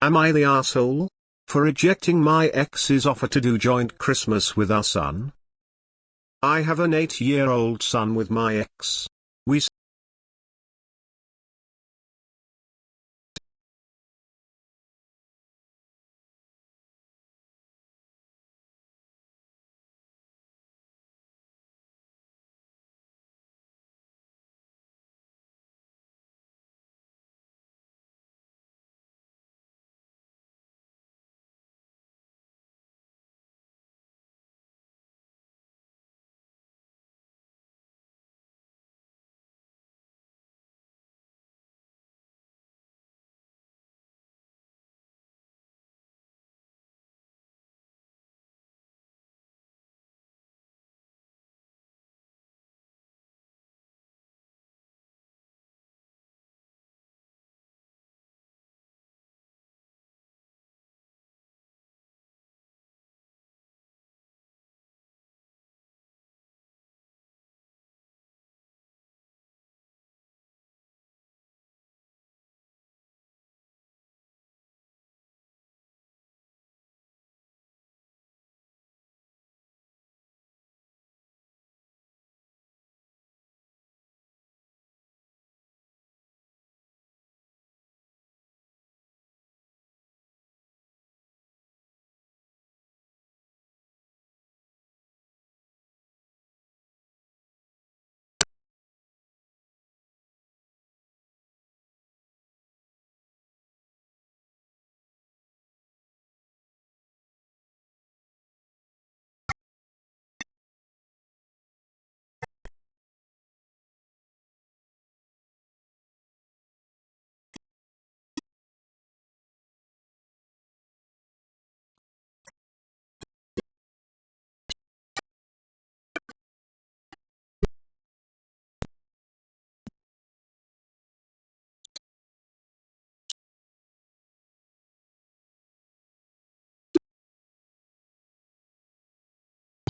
Am I the asshole for rejecting my ex's offer to do joint Christmas with our son? I have an 8-year-old son with my ex. We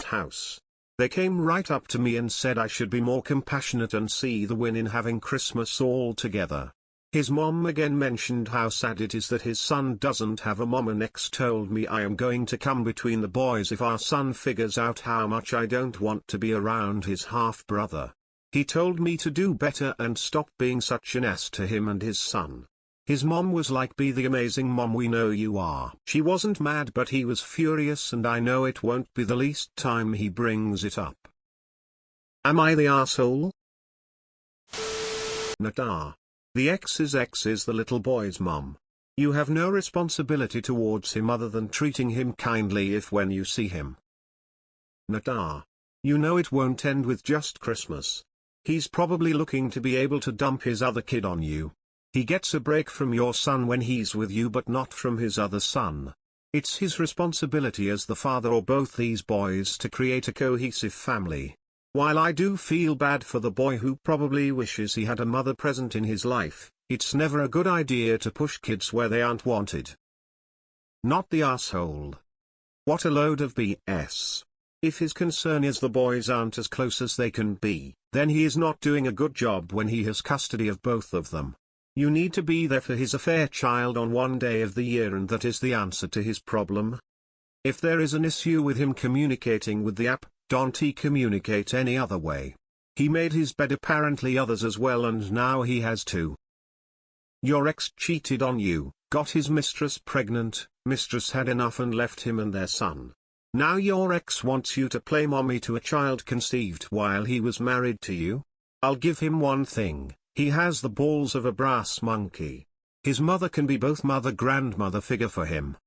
house. They came right up to me and said I should be more compassionate and see the win in having Christmas all together. His mom again mentioned how sad it is that his son doesn't have a mom, and ex told me I am going to come between the boys if our son figures out how much I don't want to be around his half-brother. He told me to do better and stop being such an ass to him and his son. His mom was like, "Be the amazing mom we know you are." She wasn't mad, but he was furious, and I know it won't be the least time he brings it up. Am I the asshole? Nata. The ex's ex is the little boy's mom. You have no responsibility towards him other than treating him kindly if when you see him. Nata. You know it won't end with just Christmas. He's probably looking to be able to dump his other kid on you. He gets a break from your son when he's with you, but not from his other son. It's his responsibility as the father of both these boys to create a cohesive family. While I do feel bad for the boy who probably wishes he had a mother present in his life, it's never a good idea to push kids where they aren't wanted. Not the asshole. What a load of BS. If his concern is the boys aren't as close as they can be, then he is not doing a good job when he has custody of both of them. You need to be there for his affair child on one day of the year, and that is the answer to his problem. If there is an issue with him communicating with the app, don't he communicate any other way? He made his bed, apparently others as well, and now he has two. Your ex cheated on you, got his mistress pregnant, mistress had enough and left him and their son. Now your ex wants you to play mommy to a child conceived while he was married to you? I'll give him one thing. He has the balls of a brass monkey. His mother can be both mother-grandmother figure for him.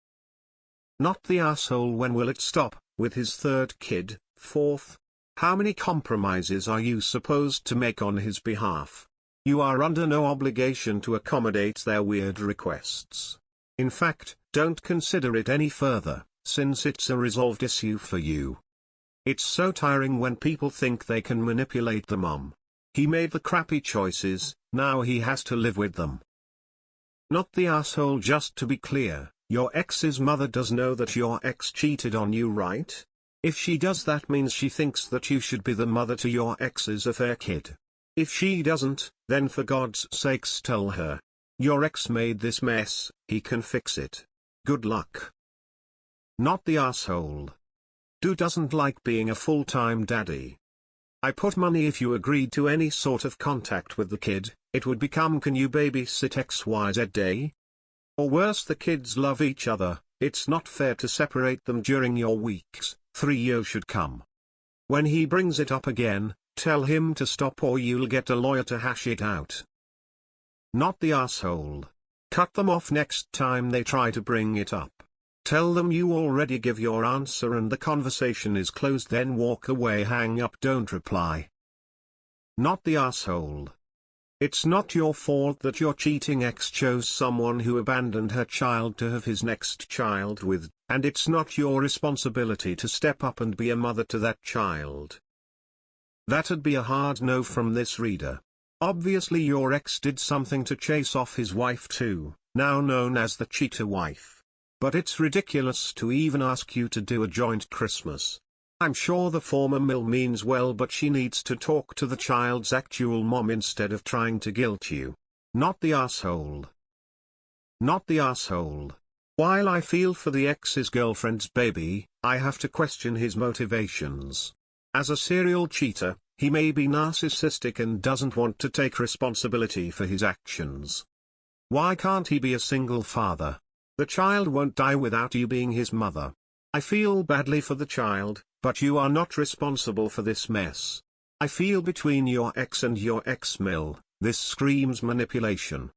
Not the asshole. When will it stop, with his third kid, fourth? How many compromises are you supposed to make on his behalf? You are under no obligation to accommodate their weird requests. In fact, don't consider it any further, since it's a resolved issue for you. It's so tiring when people think they can manipulate the mom. He made the crappy choices, now he has to live with them. Not the asshole. Just to be clear, your ex's mother does know that your ex cheated on you, right? If she does, that means she thinks that you should be the mother to your ex's affair kid. If she doesn't, then for God's sakes tell her. Your ex made this mess, he can fix it. Good luck. Not the asshole. Dude doesn't like being a full-time daddy. I put money if you agreed to any sort of contact with the kid, it would become can you babysit XYZ day? Or worse, the kids love each other, it's not fair to separate them during your weeks, 3 years should come. When he brings it up again, tell him to stop or you'll get a lawyer to hash it out. Not the asshole. Cut them off next time they try to bring it up. Tell them you already give your answer and the conversation is closed, then walk away, hang up, don't reply. Not the asshole. It's not your fault that your cheating ex chose someone who abandoned her child to have his next child with, and it's not your responsibility to step up and be a mother to that child. That'd be a hard no from this reader. Obviously your ex did something to chase off his wife too, now known as the cheater wife. But it's ridiculous to even ask you to do a joint Christmas. I'm sure the former mill means well, but she needs to talk to the child's actual mom instead of trying to guilt you. Not the asshole. Not the asshole. While I feel for the ex's girlfriend's baby, I have to question his motivations. As a serial cheater, he may be narcissistic and doesn't want to take responsibility for his actions. Why can't he be a single father? The child won't die without you being his mother. I feel badly for the child, but you are not responsible for this mess. I feel between your ex and your ex-mill, this screams manipulation.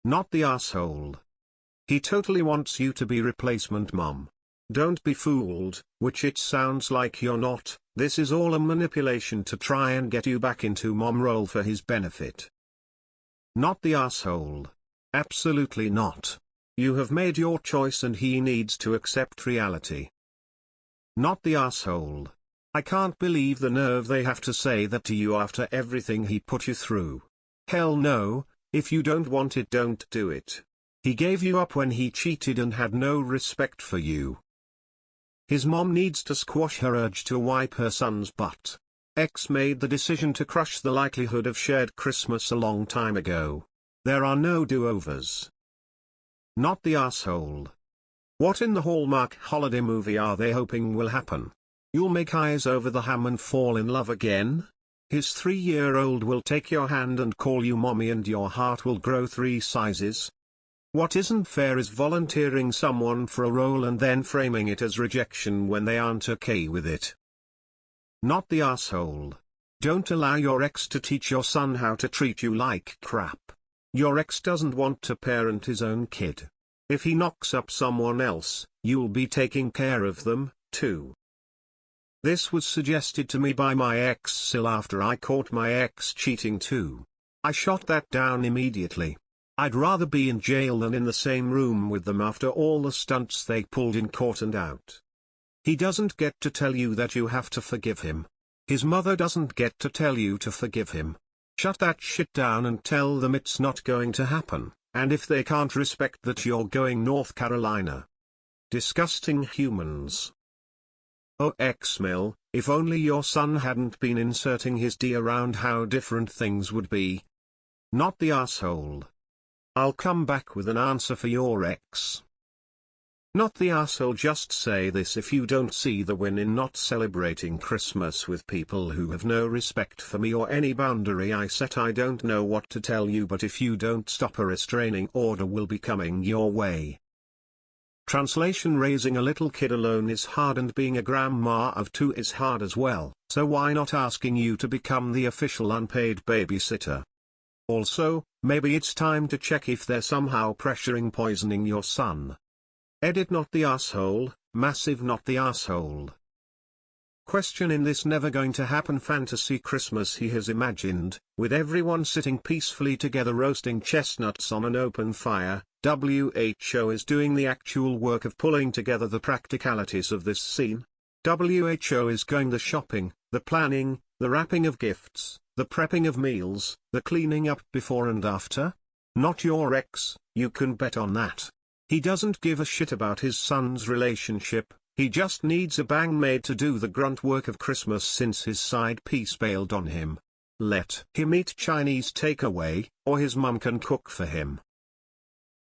Not the asshole. He totally wants you to be replacement mom. Don't be fooled, which it sounds like you're not. This is all a manipulation to try and get you back into mom role for his benefit. Not the asshole. Absolutely not. You have made your choice and he needs to accept reality. Not the asshole. I can't believe the nerve they have to say that to you after everything he put you through. Hell no, if you don't want it, don't do it. He gave you up when he cheated and had no respect for you. His mom needs to squash her urge to wipe her son's butt. X made the decision to crush the likelihood of shared Christmas a long time ago. There are no do-overs. Not the asshole. What in the Hallmark holiday movie are they hoping will happen? You'll make eyes over the ham and fall in love again? His 3-year-old will take your hand and call you mommy and your heart will grow 3 sizes? What isn't fair is volunteering someone for a role and then framing it as rejection when they aren't okay with it. Not the asshole. Don't allow your ex to teach your son how to treat you like crap. Your ex doesn't want to parent his own kid. If he knocks up someone else, you'll be taking care of them, too. This was suggested to me by my ex-sil after I caught my ex cheating too. I shot that down immediately. I'd rather be in jail than in the same room with them after all the stunts they pulled in court and out. He doesn't get to tell you that you have to forgive him. His mother doesn't get to tell you to forgive him. Shut that shit down and tell them it's not going to happen, and if they can't respect that, you're going North Carolina. Disgusting humans. Oh ex-mill, if only your son hadn't been inserting his D around, how different things would be. Not the asshole. I'll come back with an answer for your ex. Not the asshole. Just say this: if you don't see the win in not celebrating Christmas with people who have no respect for me or any boundary I set, I don't know what to tell you, but if you don't stop, a restraining order will be coming your way. Translation: raising a little kid alone is hard, and being a grandma of 2 is hard as well, so why not asking you to become the official unpaid babysitter? Also, maybe it's time to check if they're somehow pressuring poisoning your son. Edit: not the asshole, massive not the asshole. Question: in this never going to happen fantasy Christmas he has imagined, with everyone sitting peacefully together roasting chestnuts on an open fire, WHO is doing the actual work of pulling together the practicalities of this scene. WHO is going the shopping, the planning, the wrapping of gifts, the prepping of meals, the cleaning up before and after. Not your ex, you can bet on that. He doesn't give a shit about his son's relationship, he just needs a bang maid to do the grunt work of Christmas since his side piece bailed on him. Let him eat Chinese takeaway, or his mum can cook for him.